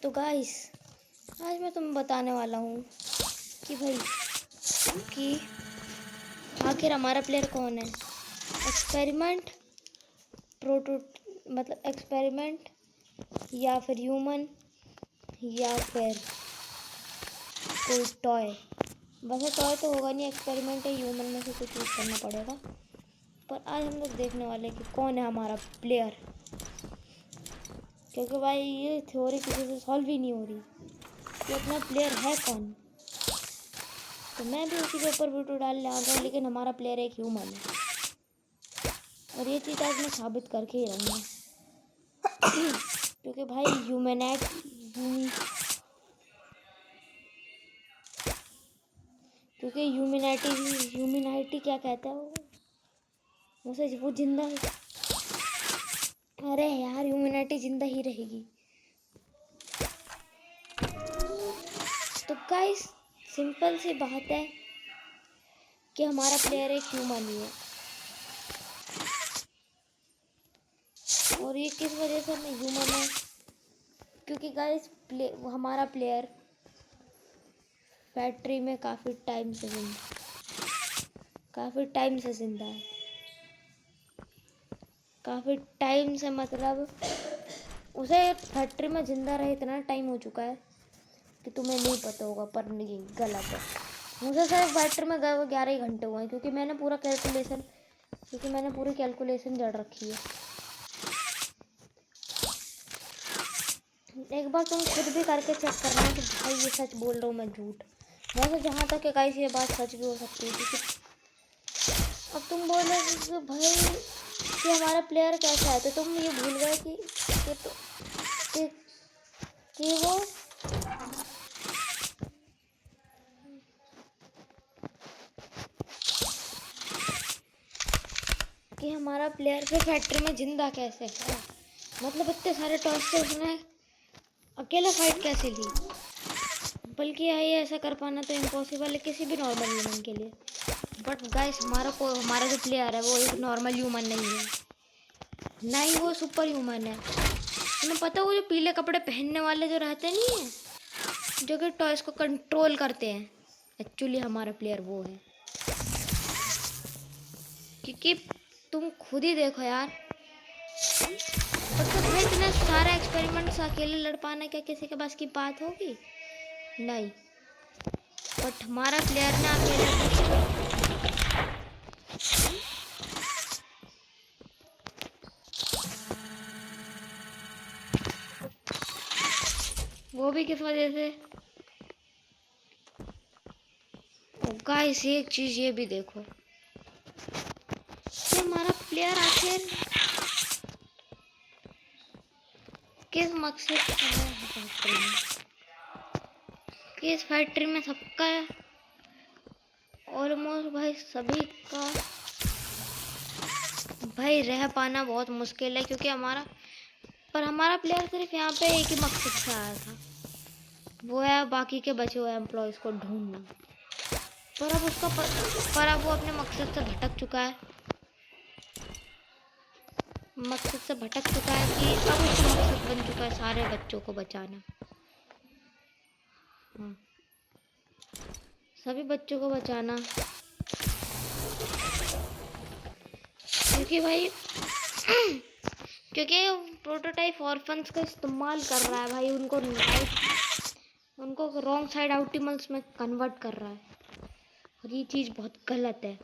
तो गाइस आज मैं तुम्हें बताने वाला हूँ कि भाई कि आखिर हमारा प्लेयर कौन है। एक्सपेरिमेंट प्रोटो मतलब एक्सपेरिमेंट या फिर ह्यूमन या फिर कोई टॉय। वैसे टॉय तो होगा नहीं, एक्सपेरिमेंट या ह्यूमन में से कुछ चूज करना पड़ेगा। पर आज हम लोग देखने वाले हैं कि कौन है हमारा प्लेयर, क्योंकि भाई ये थ्योरी किसी से सॉल्व ही नहीं हो रही कि अपना प्लेयर है कौन। तो मैं भी उसी के ऊपर वीडियो डालने आ रहा हूँ, लेकिन हमारा प्लेयर एक ह्यूमन है और ये चीज़ आज मैं साबित करके ही रहूँगा। क्योंकि भाई ह्यूमैनिटी क्या कहता है वो सच वो जिंदा है। अरे यार ह्यूमैनिटी जिंदा ही रहेगी। तो गाइस सिंपल सी बात है कि हमारा प्लेयर एक ह्यूमन ही है। और ये किस वजह से मैं ह्यूमन है, क्योंकि गाइस हमारा प्लेयर फैक्ट्री में काफ़ी टाइम से जिंदा है। काफ़ी टाइम से मतलब उसे फैक्ट्री में जिंदा रहे इतना टाइम हो चुका है कि तुम्हें नहीं पता होगा, पर नहीं गलत है। मुझे सिर्फ फैक्ट्री में 11 ही घंटे हुए हैं, क्योंकि मैंने पूरी कैलकुलेशन जड़ रखी है। एक बार तुम खुद भी करके चेक करना कि भाई ये सच बोल रहा हूँ मैं झूठ। वैसे जहाँ तक है गाइस ये बात सच भी हो सकती है, क्योंकि अब तुम बोल रहे हो कि भाई कि हमारा प्लेयर कैसा है, तो तुम ये भूल गए कि वो कि हमारा प्लेयर फिर फैक्ट्री में जिंदा कैसे है। मतलब इतने सारे टॉस से उसने अकेला फाइट कैसे ली। बल्कि ये ऐसा कर पाना तो इम्पॉसिबल है किसी भी नॉर्मल ह्यूमन के लिए। बट गाइस हमारा जो प्लेयर है वो एक नॉर्मल ह्यूमन नहीं है, ना ही वो सुपर ह्यूमन है। तुम्हें पता है वो जो पीले कपड़े पहनने वाले जो रहते नहीं है, जो कि टॉयज को कंट्रोल करते हैं, एक्चुअली हमारा प्लेयर वो है। क्योंकि तुम खुद ही देखो यार, तो भाई इतने सारे एक्सपेरिमेंट्स अकेले लड़ पाना क्या किसी के पास की बात होगी? नहीं। बट हमारा प्लेयर ने अकेले वो भी किस वजह से। गाइस एक चीज ये भी देखो कि हमारा प्लेयर आखिर किस मकसद से कि इस फैक्ट्री में सबका ऑलमोस्ट भाई सभी का भाई रह पाना बहुत मुश्किल है, क्योंकि हमारा प्लेयर सिर्फ यहाँ पे एक ही मकसद से आया था, वो है बाकी के बचे हुए एम्प्लॉयज़ को ढूंढना। पर अब वो अपने मकसद से भटक चुका है कि अब उसका मकसद बन चुका है सारे बच्चों को बचाना। हाँ, सभी बच्चों को बचाना, क्योंकि प्रोटोटाइप ऑर्फन्स का इस्तेमाल कर रहा है भाई, उनको रॉन्ग साइड ऑप्टिमल्स में कन्वर्ट कर रहा है, और ये चीज़ बहुत गलत है।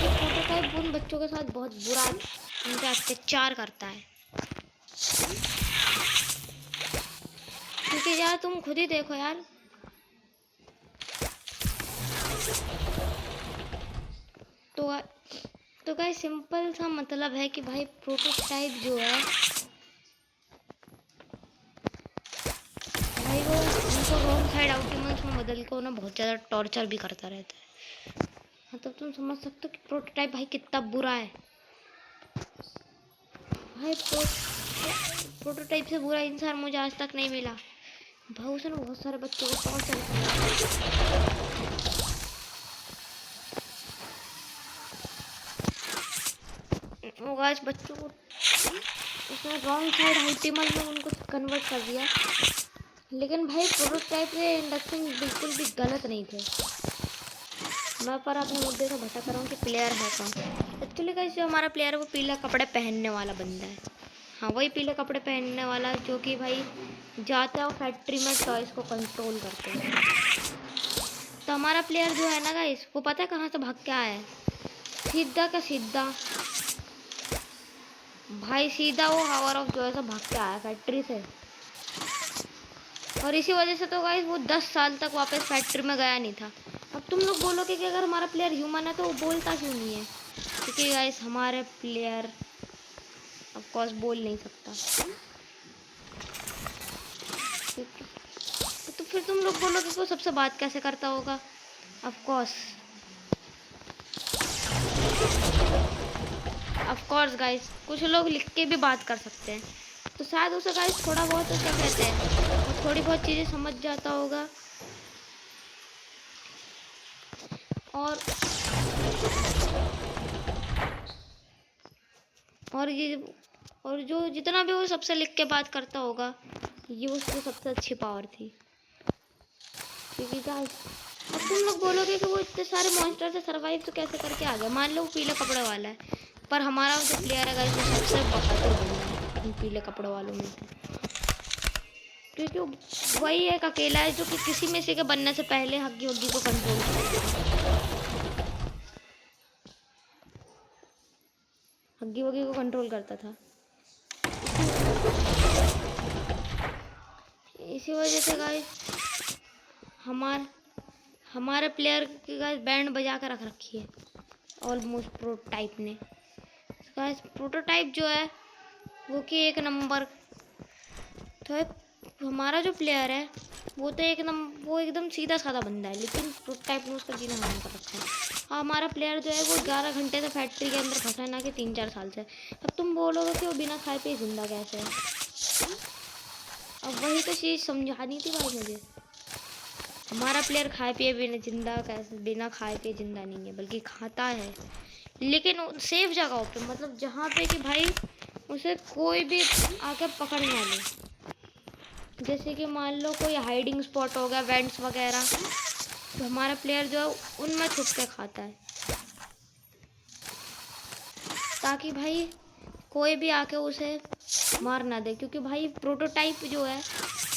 प्रोटोटाइप उन बच्चों के साथ बहुत बुरा उनका अत्याचार करता है। क्योंकि यार तुम खुद ही देखो यार, तो गाइस सिंपल सा मतलब है कि भाई प्रोटोटाइप जो है भाई वो उनको रॉन्ग साइड ऑप्टिमल्स में बदल के उन्हें बहुत ज़्यादा टॉर्चर भी करता रहता है। हाँ, तो तुम समझ सकते हो कि प्रोटोटाइप भाई कितना बुरा है। भाई प्रोटोटाइप से बुरा इंसान मुझे आज तक नहीं मिला भाई। उसने बहुत सारे बच्चों को टॉर्चर किया। वो आज बच्चों को उसने रॉन्ग साइड हाइटिमल में उनको कन्वर्ट कर दिया। लेकिन भाई प्रोटोटाइप के इंडक्शन बिल्कुल भी गलत नहीं थे। मैं पर अपने मुद्दे से भटक रहा हूँ कि प्लेयर है कौन। एक्चुअली गाइस जो हमारा प्लेयर है वो पीला कपड़े पहनने वाला बंदा है। हाँ वही पीले कपड़े पहनने वाला जो कि भाई जाता है और फैक्ट्री में टॉयज को कंट्रोल करते हैं। तो हमारा प्लेयर जो है ना गाइस वो पता है कहाँ से भाग के आया है? सीधा का सीधा भाई सीधा वो हावर ऑफ जॉय से भाग के आया फैक्ट्री से। और इसी वजह से तो गाइस वो 10 साल तक वापस फैक्ट्री में गया नहीं था। अब तुम लोग बोलोगे कि अगर हमारा प्लेयर ह्यूमन है तो वो बोलता क्यों नहीं है? क्योंकि गाइस हमारे प्लेयर ऑफ कोर्स बोल नहीं सकता। तो फिर तुम लोग बोलोगे कि वो सबसे बात कैसे करता होगा? ऑफ कोर्स गाइस कुछ लोग लिख के भी बात कर सकते हैं। तो शायद उसे गाइस थोड़ा बहुत तो क्या कहते हैं वो थोड़ी बहुत चीज़ें समझ जाता होगा। और और ये और जो जितना भी वो सबसे लिख के बात करता होगा ये उसकी सबसे अच्छी पावर थी। क्योंकि गाइस अब तुम लोग बोलोगे कि वो इतने सारे मॉन्स्टर से सर्वाइव तो कैसे करके आ गया? मान लो वो पीले कपड़े वाला है पर हमारा जो प्लेयर है गाइस वो सबसे बहादुर बंदा है इन पीले कपड़े वालों में से। क्योंकि वही एक अकेला है जो कि किसी में से के बनने से पहले हग्गी वग्गी को कंट्रोल करता था। हग्गी वग्गी को कंट्रोल करता था। इसी वजह से गाइस हमारे प्लेयर की गाइस बैंड बजा कर रख रखी है ऑलमोस्ट प्रोटोटाइप ने। गाइस प्रोटोटाइप जो है वो कि एक नंबर तो हमारा जो प्लेयर है वो तो वो एकदम सीधा साधा बंदा है लेकिन प्रोटोटाइप ने उसका जीना हराम कर रखा है। हाँ हमारा प्लेयर जो है वो 11 घंटे से फैक्ट्री के अंदर फंसा है ना कि 3-4 साल से। अब तुम बोलोगे कि वो बिना खाए पिए जिंदा कैसे है? अब वही तो चीज़ समझानी थी भाई मुझे। हमारा प्लेयर खाए पिए बिना खाए पिए जिंदा नहीं है बल्कि खाता है लेकिन सेफ जगहों पे मतलब जहाँ पे कि भाई उसे कोई भी आके पकड़ ना ले। जैसे कि मान लो कोई हाइडिंग स्पॉट हो गया वेंट्स वगैरह तो हमारा प्लेयर जो है उनमें छुप के खाता है ताकि भाई कोई भी आके उसे मार ना दे। क्योंकि भाई प्रोटोटाइप जो है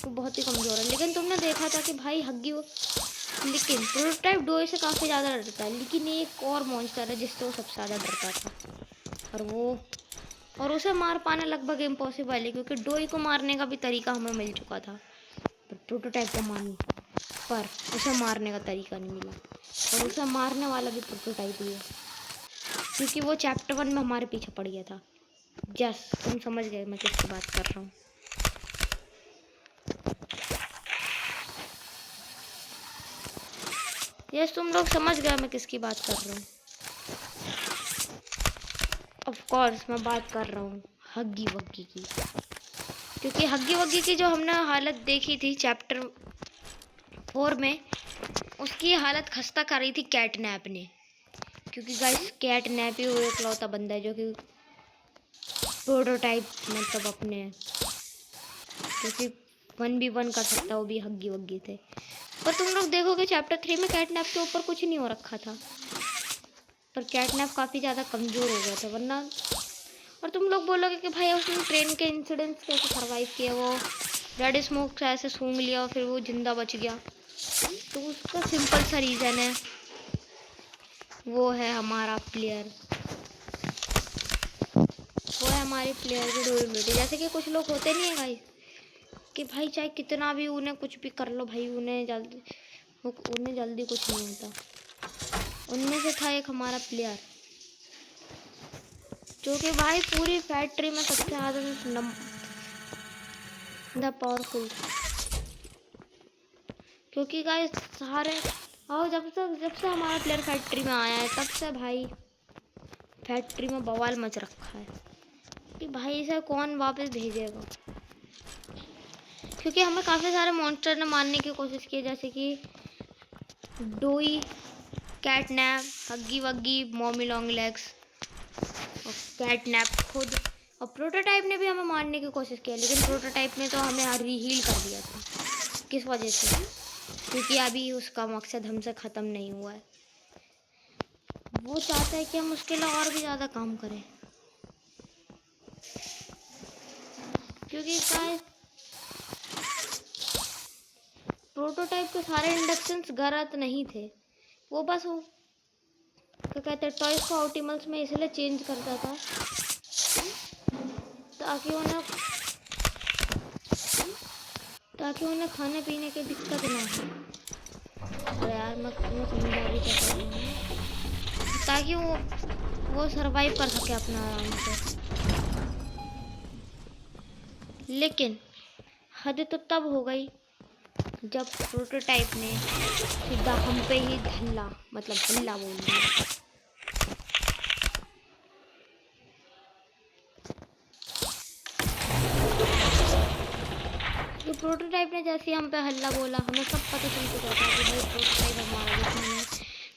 वो बहुत ही कमज़ोर है। लेकिन तुमने देखा था कि भाई लेकिन प्रोटोटाइप डोई से काफ़ी ज़्यादा डरता है लेकिन एक और मॉन्स्टर है जिससे वो सबसे ज़्यादा डरता था और उसे मार पाना लगभग इम्पॉसिबल है क्योंकि डोई को मारने का भी तरीका हमें मिल चुका था प्रोटोटाइप को पर उसे मारने का तरीका नहीं मिला। और उसे मारने वाला भी प्रोटोटाइप ही है क्योंकि वो चैप्टर 1 में हमारे पीछे पड़ गया था। तुम समझ गए मैं किसकी बात कर रहा हूँ। तुम लोग समझ गए मैं किसकी बात कर रहा हूँ। ऑफ कोर्स मैं बात कर रहा हूँ हग्गी वग्गी की। क्योंकि हग्गी वग्गी की जो हमने हालत देखी थी चैप्टर 4 में उसकी हालत खस्ता कर रही थी कैटनैप ने। क्योंकि गाइस कैटनैप ही वो इकलौता बंदा है जो कि प्रोटोटाइप मतलब अपने क्योंकि 1v1 कर सकता वो भी हग्गी वग्गी थे। पर तुम लोग देखोगे चैप्टर 3 में कैटनैप के ऊपर कुछ नहीं हो रखा था पर कैटनैप काफ़ी ज़्यादा कमज़ोर हो गया था वरना। और तुम लोग बोलोगे कि भाई उसने ट्रेन के इंसिडेंट्स कैसे सर्वाइव किया? वो रेड स्मोक से ऐसे सूंघ लिया और फिर वो जिंदा बच गया। तो उसका सिंपल सा रीज़न है वो है हमारा प्लेयर वो है हमारे प्लेयर की ड्यूरेबिलिटी। जैसे कि कुछ लोग होते नहीं है भाई कि भाई चाहे कितना भी उन्हें कुछ भी कर लो भाई उन्हें जल्दी कुछ नहीं होता। उनमें से था एक हमारा प्लेयर जो कि भाई पूरी फैक्ट्री में सबसे ज़्यादा पावरफुल क्योंकि गाइस सारे और जब से हमारा प्लेयर फैक्ट्री में आया है तब से भाई फैक्ट्री में बवाल मच रखा है कि भाई इसे कौन वापस भेजेगा। क्योंकि हमें काफ़ी सारे मॉन्स्टर ने मारने की कोशिश की जैसे कि डोई कैटनैप हग्गी वग्गी मॉमी लॉन्ग लेग्स और कैटनैप खुद और प्रोटोटाइप ने भी हमें मारने की कोशिश की, लेकिन प्रोटोटाइप ने तो हमें रीहील कर दिया था। किस वजह से? क्योंकि अभी उसका मकसद हमसे ख़त्म नहीं हुआ है। वो चाहता है कि हम उसके लिए और भी ज़्यादा काम करें, क्योंकि गाइस प्रोटोटाइप के सारे इंडक्शंस गलत नहीं थे। वो बस वो क्या कहते हैं, टॉयज को ऑप्टिमल्स में इसलिए चेंज करता था ताकि उन्हें खाने पीने की दिक्कत ना हो। अरे यार मैं समझा भी कैसे रही हूँ, ताकि वो सरवाइव कर सके अपना आराम से। लेकिन हद तो तब हो गई जब प्रोटोटाइप ने सीधा हम पे ही हल्ला बोल दिया। तो प्रोटोटाइप ने जैसे हम पे हल्ला बोला, हमें सब पता चल चुका था कि भाई प्रोटोटाइप हमारा दुश्मन है।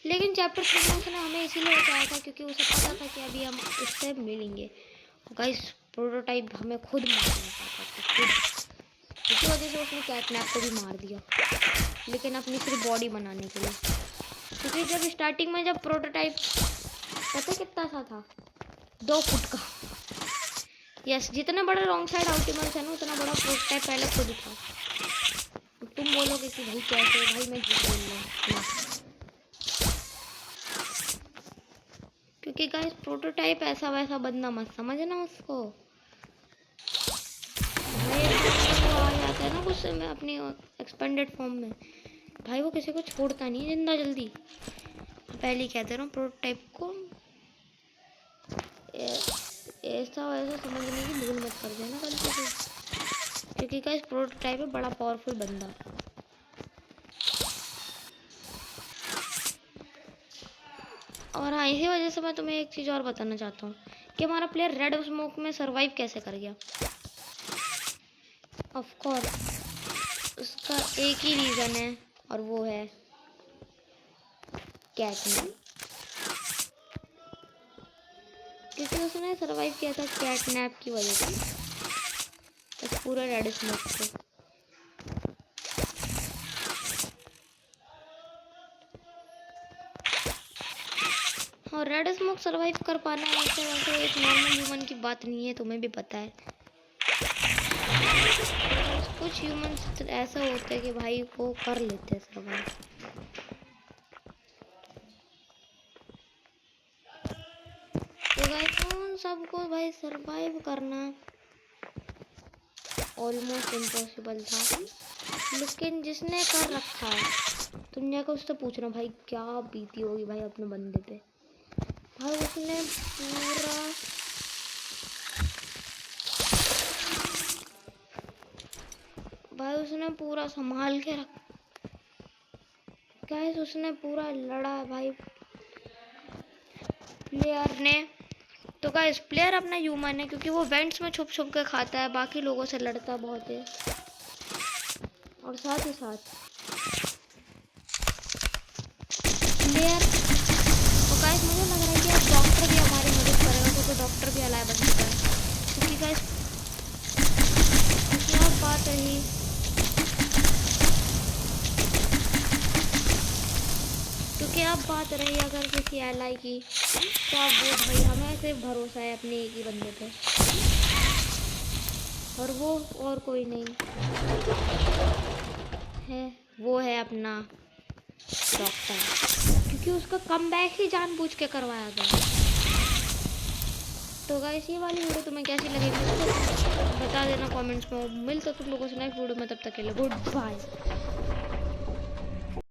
लेकिन चैप्टर 3 में उसने हमें इसीलिए बताया था क्योंकि उसे पता था कि अभी हम उससे मिलेंगे। गाइस प्रोटोटाइप हमें खुद मारना चाहता था, खुद। इसी वजह से उसने कैटनैप को भी मार दिया, लेकिन अपनी सिर्फ बॉडी बनाने के लिए। क्योंकि जब स्टार्टिंग में जब प्रोटोटाइप पता कितना सा था, 2 फुट का। यस, जितना बड़ा रॉन्ग साइड ऑप्टिमल्स है ना, उतना बड़ा प्रोटोटाइप पहले खुद था। तुम बोलोगे कि भाई कैसे? भाई मैं झूठ बोल रहा हूँ, क्योंकि गाइस प्रोटोटाइप ऐसा वैसा बंदा मत समझना उसको। भाई वो आ जाता है ना गुस्से में अपनी एक्सपेंडेड फॉर्म में, भाई वो किसी को छोड़ता नहीं जिंदा जल्दी। पहले ही कहते रहा हूँ, प्रोटोटाइप को ऐसा वैसा समझने की भूल मत कर देना गलती से, क्योंकि गाइस प्रोटोटाइप है बड़ा पावरफुल बंदा। और हाँ, इसी वजह से मैं तुम्हें एक चीज़ और बताना चाहता हूँ कि हमारा प्लेयर रेड स्मोक में सरवाइव कैसे कर गया। ऑफ कोर्स उसका एक ही रीज़न है, और वो है कैटनैप। क्योंकि उसने सरवाइव किया था कैटनैप की वजह से, बस पूरा रेड स्मोक से। और रेड स्मोक सरवाइव कर पाना ऐसे वैसे एक नॉर्मल ह्यूमन की बात नहीं है, तुम्हें भी पता है। कुछ ह्यूमंस ऐसा होते हैं कि भाई वो कर लेते हैं सरवाइव। तो गाइस उन सबको भाई सरवाइव करना ऑलमोस्ट इम्पॉसिबल था, लेकिन जिसने कर रखा है तुम जाकर उससे पूछना भाई क्या बीती होगी भाई अपने बंदे पे। भाई उसने पूरा संभाल के गाइस उसने पूरा लड़ा भाई प्लेयर ने। तो गाइस प्लेयर अपना ह्यूमन है, क्योंकि वो वेंट्स में छुप छुप के खाता है, बाकी लोगों से लड़ता बहुत है। और साथ ही साथ प्लेयर तो गाइस मुझे लग रहा है कि अब डॉक्टर भी हमारी मदद करेगा, क्योंकि डॉक्टर भी अलाय बन चुका है। क्योंकि गाइस बात रही अब बात रही अगर किसी एलाई की, तो अब वो भाई हमें सिर्फ भरोसा है अपने एक ही बंदे पे, और वो और कोई नहीं है, वो है अपना डॉक्टर, क्योंकि उसका कमबैक ही जानबूझ के करवाया गया। तो गाइस ये वाली वीडियो तुम्हें कैसी लगेगी तो बता देना कमेंट्स में। मिलते तुम लोगों से नेक्स्ट वीडियो में, तब तक के लिए गुड बाय।